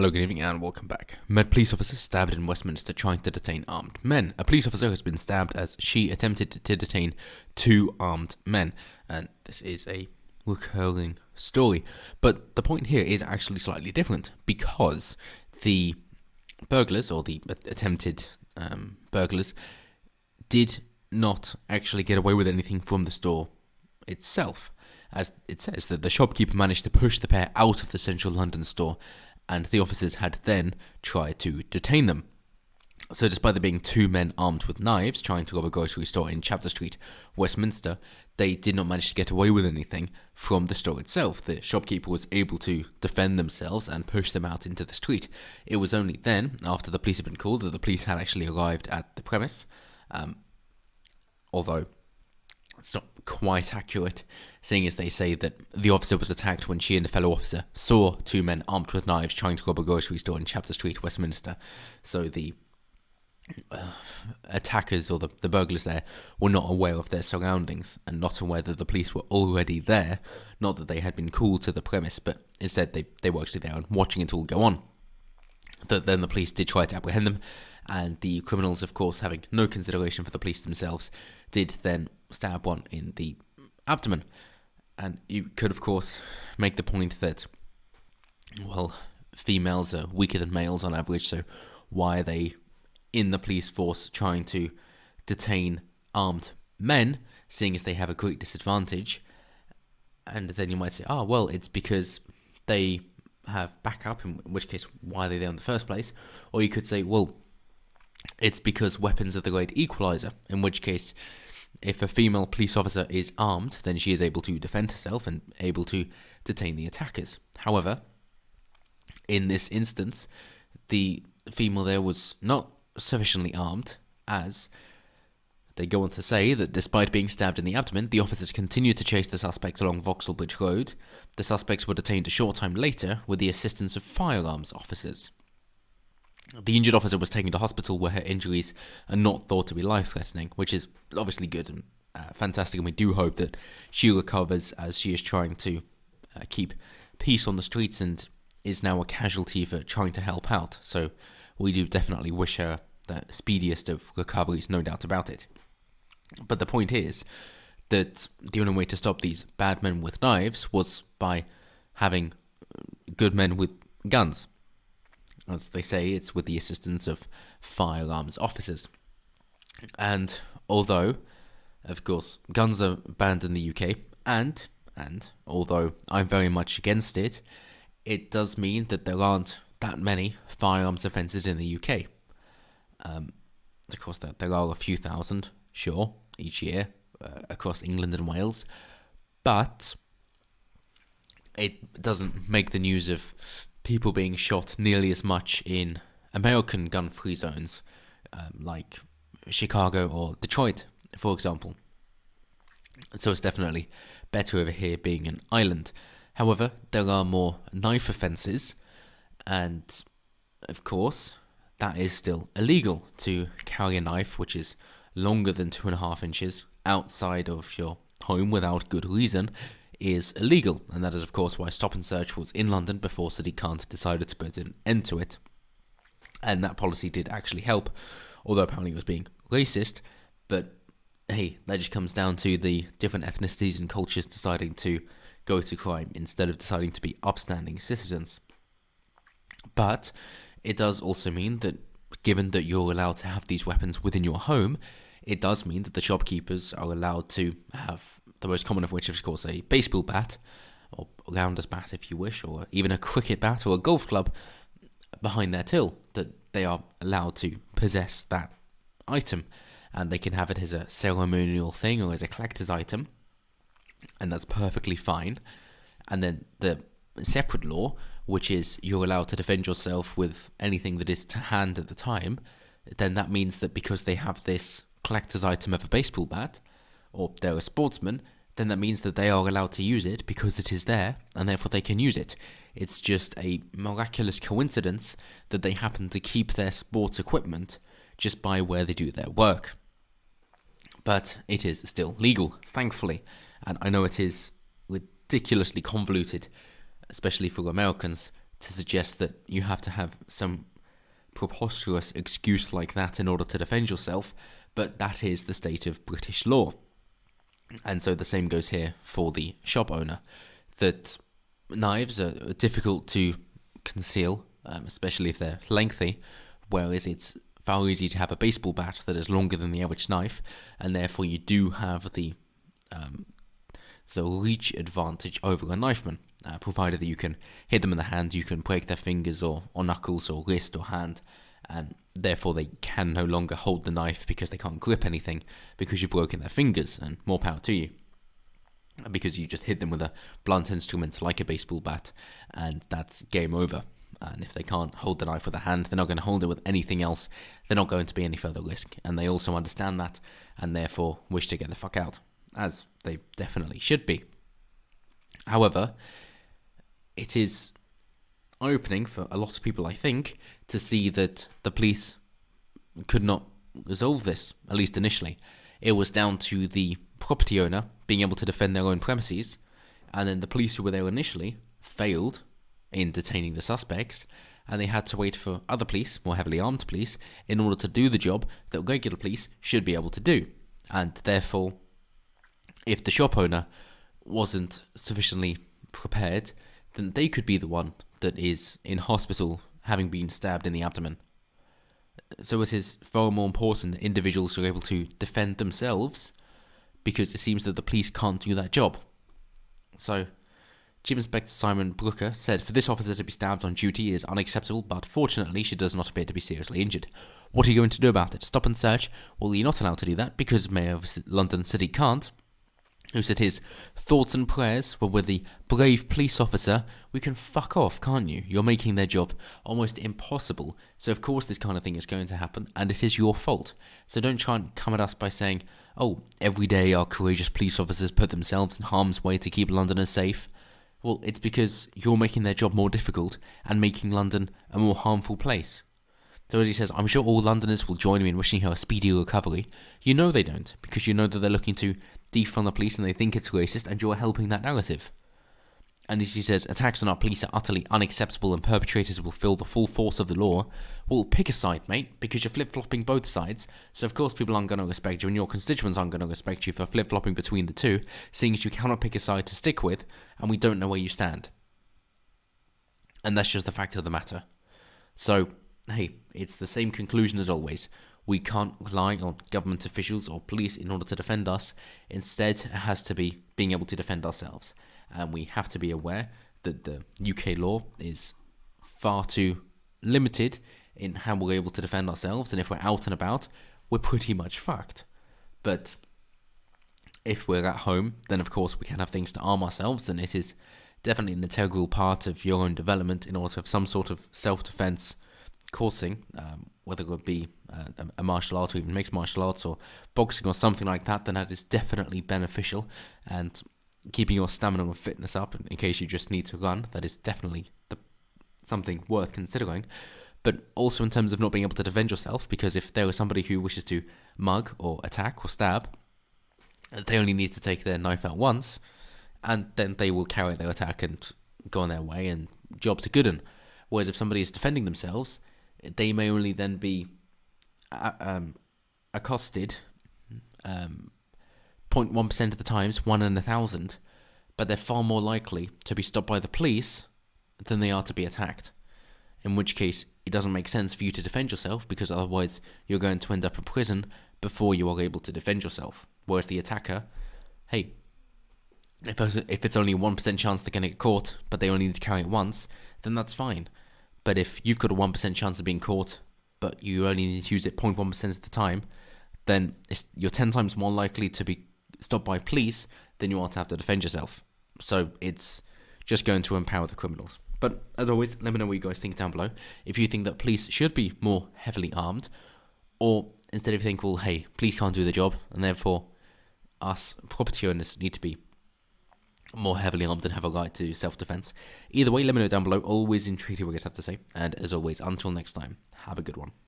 Hello, good evening, and welcome back. Met police officer stabbed in Westminster trying to detain armed men. A police officer has been stabbed as she attempted to detain two armed men. And this is a recurring story. But the point here is actually slightly different because the burglars, or the attempted burglars, did not actually get away with anything from the store itself. As it says that the shopkeeper managed to push the pair out of the central London store, and the officers had then tried to detain them. So despite there being two men armed with knives trying to rob a grocery store in Chapter Street, Westminster, they did not manage to get away with anything from the store itself. The shopkeeper was able to defend themselves and push them out into the street. It was only then, after the police had been called, that the police had actually arrived at the premise, although it's not quite accurate, seeing as they say that the officer was attacked when she and a fellow officer saw two men armed with knives trying to rob a grocery store in Chapter Street, Westminster. So the attackers, or the burglars there, were not aware of their surroundings and not aware that the police were already there. Not that they had been called to the premise, but instead they were actually there and watching it all go on. Then the police did try to apprehend them, and the criminals, of course, having no consideration for the police themselves, did then stab one in the abdomen. And you could, of course, make the point that, well, females are weaker than males on average, so why are they in the police force trying to detain armed men, seeing as they have a great disadvantage? And then you might say, well, it's because they have backup, in which case, why are they there in the first place? Or you could say, well, it's because weapons are the great equalizer, in which case, if a female police officer is armed, then she is able to defend herself and able to detain the attackers. However, in this instance, the female there was not sufficiently armed, as they go on to say that despite being stabbed in the abdomen, the officers continued to chase the suspects along Vauxhall Bridge Road. The suspects were detained a short time later with the assistance of firearms officers. The injured officer was taken to hospital where her injuries are not thought to be life-threatening, which is obviously good and fantastic, and we do hope that she recovers, as she is trying to keep peace on the streets and is now a casualty for trying to help out. So we do definitely wish her the speediest of recoveries, no doubt about it. But the point is that the only way to stop these bad men with knives was by having good men with guns. As they say, it's with the assistance of firearms officers. And although, of course, guns are banned in the UK, and although I'm very much against it, it does mean that there aren't that many firearms offences in the UK. Of course, there are a few thousand, sure, each year across England and Wales, but it doesn't make the news of people being shot nearly as much in American gun-free zones, like Chicago or Detroit, for example. So it's definitely better over here being an island. However, there are more knife offences, and of course, that is still illegal to carry a knife which is longer than 2.5 inches outside of your home without good reason is illegal, and that is of course why Stop and Search was in London before Sadiq decided to put an end to it. And that policy did actually help, although apparently it was being racist. But hey, that just comes down to the different ethnicities and cultures deciding to go to crime instead of deciding to be upstanding citizens. But it does also mean that, given that you're allowed to have these weapons within your home, it does mean that the shopkeepers are allowed to have the most common of which is, of course, a baseball bat, or a rounder's bat if you wish, or even a cricket bat or a golf club behind their till, that they are allowed to possess that item, and they can have it as a ceremonial thing or as a collector's item, and that's perfectly fine. And then the separate law, which is you're allowed to defend yourself with anything that is to hand at the time, then that means that because they have this collector's item of a baseball bat, or they're a sportsman, then that means that they are allowed to use it because it is there, and therefore they can use it. It's just a miraculous coincidence that they happen to keep their sports equipment just by where they do their work. But it is still legal, thankfully, and I know it is ridiculously convoluted, especially for Americans, to suggest that you have to have some preposterous excuse like that in order to defend yourself, but that is the state of British law. And so the same goes here for the shop owner, that knives are difficult to conceal, especially if they're lengthy, whereas it's far easier to have a baseball bat that is longer than the average knife, and therefore you do have the reach advantage over a knifeman, provided that you can hit them in the hand, you can break their fingers or knuckles or wrist or hand, and therefore they can no longer hold the knife because they can't grip anything because you've broken their fingers, and more power to you. Because you just hit them with a blunt instrument like a baseball bat, and that's game over. And if they can't hold the knife with a hand, they're not going to hold it with anything else. They're not going to be any further risk, and they also understand that, and therefore wish to get the fuck out, as they definitely should be. However, it is eye-opening for a lot of people, I think, to see that the police could not resolve this, at least initially. It was down to the property owner being able to defend their own premises, and then the police who were there initially failed in detaining the suspects, and they had to wait for other police, more heavily armed police, in order to do the job that regular police should be able to do. And therefore, if the shop owner wasn't sufficiently prepared, then they could be the one that is in hospital having been stabbed in the abdomen. So it is far more important that individuals are able to defend themselves, because it seems that the police can't do that job. So, Chief Inspector Simon Brooker said, "For this officer to be stabbed on duty is unacceptable, but fortunately she does not appear to be seriously injured. What are you going to do about it? Stop and search? Well, you're not allowed to do that because Mayor of London City can't." Who said his thoughts and prayers were with the brave police officer. "We can fuck off, can't you? You're making their job almost impossible. So of course this kind of thing is going to happen, and it is your fault. So don't try and come at us by saying, oh, every day our courageous police officers put themselves in harm's way to keep Londoners safe. Well, it's because you're making their job more difficult and making London a more harmful place." So as he says, "I'm sure all Londoners will join me in wishing her a speedy recovery." You know they don't, because you know that they're looking to defund the police and they think it's racist, and you're helping that narrative. And as he says, "Attacks on our police are utterly unacceptable and perpetrators will feel the full force of the law." Well, pick a side, mate, because you're flip-flopping both sides, so of course people aren't going to respect you, and your constituents aren't going to respect you for flip-flopping between the two, seeing as you cannot pick a side to stick with, and we don't know where you stand. And that's just the fact of the matter. So, hey, it's the same conclusion as always. We can't rely on government officials or police in order to defend us. Instead, it has to be being able to defend ourselves. And we have to be aware that the UK law is far too limited in how we're able to defend ourselves. And if we're out and about, we're pretty much fucked. But if we're at home, then of course we can have things to arm ourselves. And it is definitely an integral part of your own development in order to have some sort of self-defense coursing, whether it would be a martial art or even mixed martial arts or boxing or something like that, then that is definitely beneficial. And keeping your stamina and fitness up in case you just need to run, that is definitely something worth considering. But also in terms of not being able to defend yourself, because if there is somebody who wishes to mug or attack or stab, they only need to take their knife out once, and then they will carry their attack and go on their way, and jobs are good. And whereas if somebody is defending themselves, they may only then be accosted 0.1% of the times, 1 in 1,000, but they're far more likely to be stopped by the police than they are to be attacked. In which case, it doesn't make sense for you to defend yourself, because otherwise you're going to end up in prison before you are able to defend yourself. Whereas the attacker, hey, if it's only a 1% chance they're going to get caught, but they only need to carry it once, then that's fine. But if you've got a 1% chance of being caught, but you only need to use it 0.1% of the time, then you're 10 times more likely to be stopped by police than you are to have to defend yourself. So it's just going to empower the criminals. But as always, let me know what you guys think down below. If you think that police should be more heavily armed, or instead if you think, well, hey, police can't do the job, and therefore us property owners need to be more heavily armed and have a right to self-defense. Either way, let me know down below. Always intrigued to what you guys have to say. And as always, until next time, have a good one.